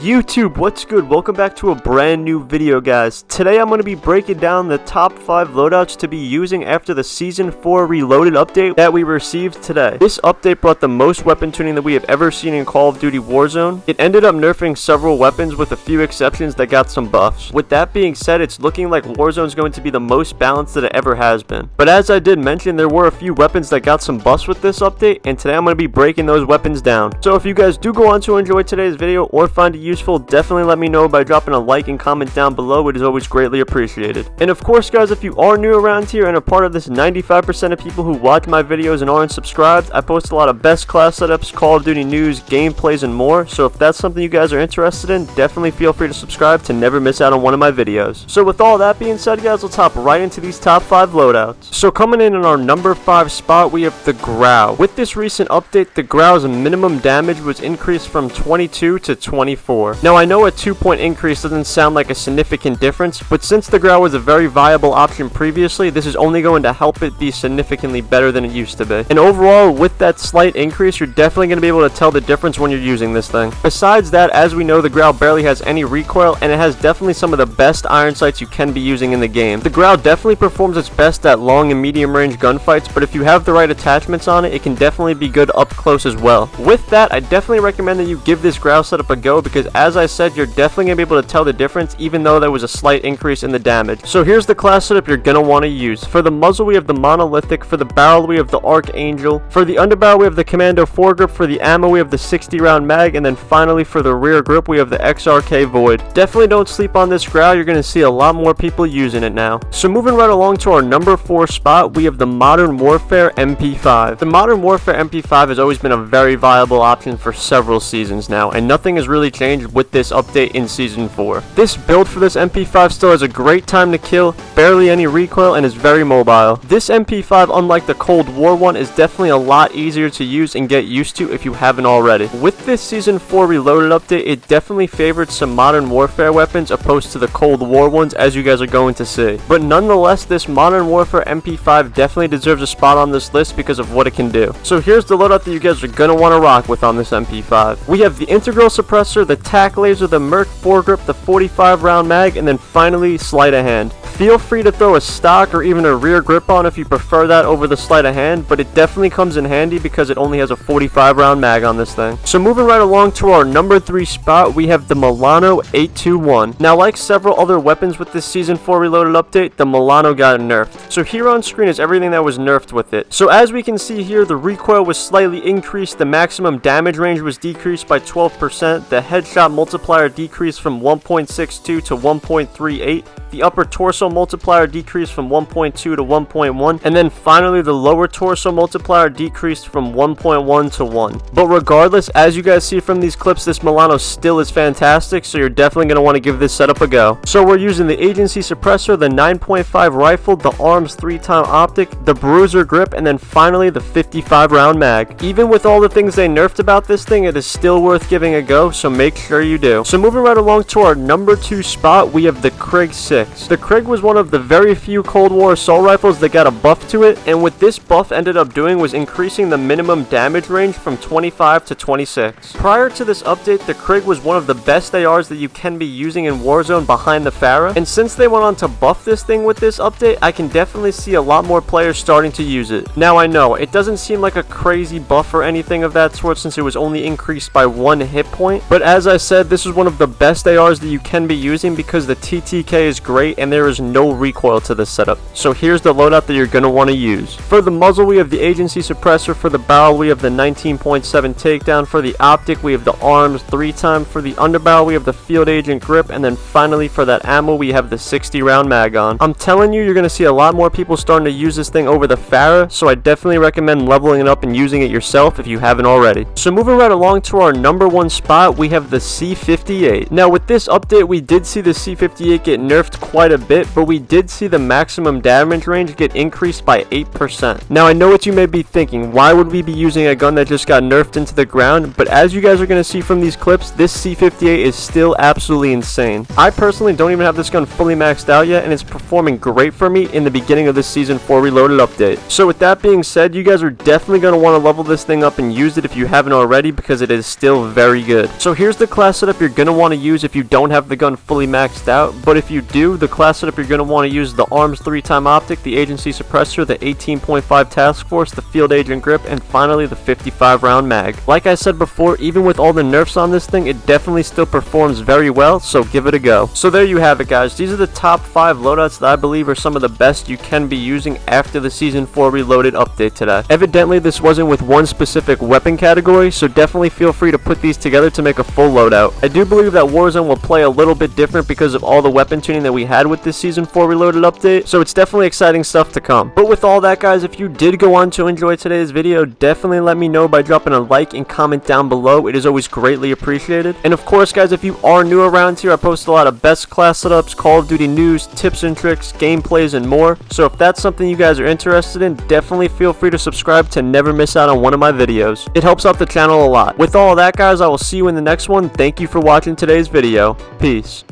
YouTube, what's good? Welcome back to a brand new video, guys. Today I'm going to be breaking down the top 5 loadouts to be using after the Season 4 Reloaded update that we received today. This update brought the most weapon tuning that we have ever seen in Call of Duty Warzone. It ended up nerfing several weapons with a few exceptions that got some buffs. With that being said, it's looking like Warzone is going to be the most balanced that it ever has been. But as I did mention, there were a few weapons that got some buffs with this update, and today I'm going to be breaking those weapons down. So if you guys do go on to enjoy today's video or find it useful, definitely let me know by dropping a like and comment down below. It is always greatly appreciated. And of course, guys, if you are new around here and a part of this 95% of people who watch my videos and aren't subscribed, I post a lot of best class setups, Call of Duty news, gameplays, and more. So if that's something you guys are interested in, definitely feel free to subscribe to never miss out on one of my videos. So with all that being said, guys, let's hop right into these top 5 loadouts. So coming in our number 5 spot, we have the GRAU. With this recent update, the GRAU's minimum damage was increased from 22 to 24. Now I know a 2-point increase doesn't sound like a significant difference, but since the GRAU was a very viable option previously, this is only going to help it be significantly better than it used to be. And overall, with that slight increase, you're definitely going to be able to tell the difference when you're using this thing. Besides that, as we know, the GRAU barely has any recoil, and it has definitely some of the best iron sights you can be using in the game. The GRAU definitely performs its best at long and medium range gunfights, but if you have the right attachments on it, it can definitely be good up close as well. With that, I definitely recommend that you give this GRAU setup a go, because as I said, you're definitely going to be able to tell the difference even though there was a slight increase in the damage. So here's the class setup you're going to want to use. For the muzzle, we have the monolithic. For the barrel, we have the Archangel. For the underbarrel, we have the Commando foregrip. For the ammo, we have the 60 round mag, and then finally for the rear grip, we have the XRK Void. Definitely don't sleep on this GRAU. You're going to see a lot more people using it now. So moving right along to our number 4 spot, we have the Modern Warfare MP5. The Modern Warfare MP5 has always been a very viable option for several seasons now, and nothing has really changed with this update in Season 4. This build for this MP5 still has a great time to kill, barely any recoil, and is very mobile. This MP5, unlike the Cold War one, is definitely a lot easier to use and get used to if you haven't already. With this Season 4 Reloaded update, it definitely favored some Modern Warfare weapons opposed to the Cold War ones, as you guys are going to see. But nonetheless, this Modern Warfare MP5 definitely deserves a spot on this list because of what it can do. So here's the loadout that you guys are going to want to rock with on this MP5. We have the Integral Suppressor, the TAC Laser, the Merc foregrip, the 45 round mag, and then finally sleight of hand. Feel free to throw a stock or even a rear grip on if you prefer that over the sleight of hand, but it definitely comes in handy because it only has a 45 round mag on this thing. So moving right along to our number 3 spot, we have the MILANO 821. Now, like several other weapons with this Season 4 Reloaded update, the MILANO got nerfed. So here on screen is everything that was nerfed with it. So as we can see here, the recoil was slightly increased, the maximum damage range was decreased by 12%, the headshot multiplier decreased from 1.62 to 1.38, the upper torso multiplier decreased from 1.2 to 1.1, and then finally the lower torso multiplier decreased from 1.1 to 1. But regardless, as you guys see from these clips, this MILANO still is fantastic, so you're definitely going to want to give this setup a go. So we're using the Agency Suppressor, the 9.5 rifle, the ARMS 3-time optic, the Bruiser grip, and then finally the 55 round mag. Even with all the things they nerfed about this thing, it is still worth giving a go, so make sure you do. So moving right along to our number 2 spot, we have the KRIG 6. The KRIG was one of the very few Cold War assault rifles that got a buff to it, and what this buff ended up doing was increasing the minimum damage range from 25 to 26. Prior to this update, the KRIG was one of the best ARs that you can be using in Warzone behind the Farah, and since they went on to buff this thing with this update, I can definitely see a lot more players starting to use it. Now I know, it doesn't seem like a crazy buff or anything of that sort since it was only increased by 1 hit point, but as I said, this is one of the best ARs that you can be using because the TTK is great and there is no recoil to this setup. So here's the loadout that you're going to want to use. For the muzzle, we have the Agency Suppressor. For the barrel, we have the 19.7 takedown. For the optic, we have the ARMS 3-time. For the underbarrel, we have the Field Agent grip, and then finally for that ammo, we have the 60 round mag on. I'm telling you, you're going to see a lot more people starting to use this thing over the Farah, so I definitely recommend leveling it up and using it yourself if you haven't already. So moving right along to our number 1 spot, we have the C58. Now with this update, we did see the C58 get nerfed nerfed quite a bit, but we did see the maximum damage range get increased by 8%. Now I know what you may be thinking, why would we be using a gun that just got nerfed into the ground? But as you guys are going to see from these clips, this C58 is still absolutely insane. I personally don't even have this gun fully maxed out yet, and it's performing great for me in the beginning of this Season 4 Reloaded update. So with that being said, you guys are definitely going to want to level this thing up and use it if you haven't already, because it is still very good. So here's the class setup you're going to want to use if you don't have the gun fully maxed out, but if you do, the class setup you're going to want to use the ARMS 3-time optic, the agency suppressor, the 18.5 task force, the field agent grip, and finally the 55 round mag. Like I said before, even with all the nerfs on this thing, it definitely still performs very well, so give it a go. So there you have it, guys. These are the top 5 loadouts that I believe are some of the best you can be using after the Season 4 Reloaded update today. Evidently this wasn't with one specific weapon category, so definitely feel free to put these together to make a full loadout. I do believe that Warzone will play a little bit different because of all the weapon tuning that we had with this Season 4 Reloaded update, so it's definitely exciting stuff to come. But with all that, guys, if you did go on to enjoy today's video, definitely let me know by dropping a like and comment down below. It is always greatly appreciated. And of course, guys, if you are new around here, I post a lot of best class setups, Call of Duty news, tips and tricks, gameplays, and more. So if that's something you guys are interested in, definitely feel free to subscribe to never miss out on one of my videos. It helps out the channel a lot. With all of that, guys, I will see you in the next one. Thank you for watching today's video. Peace.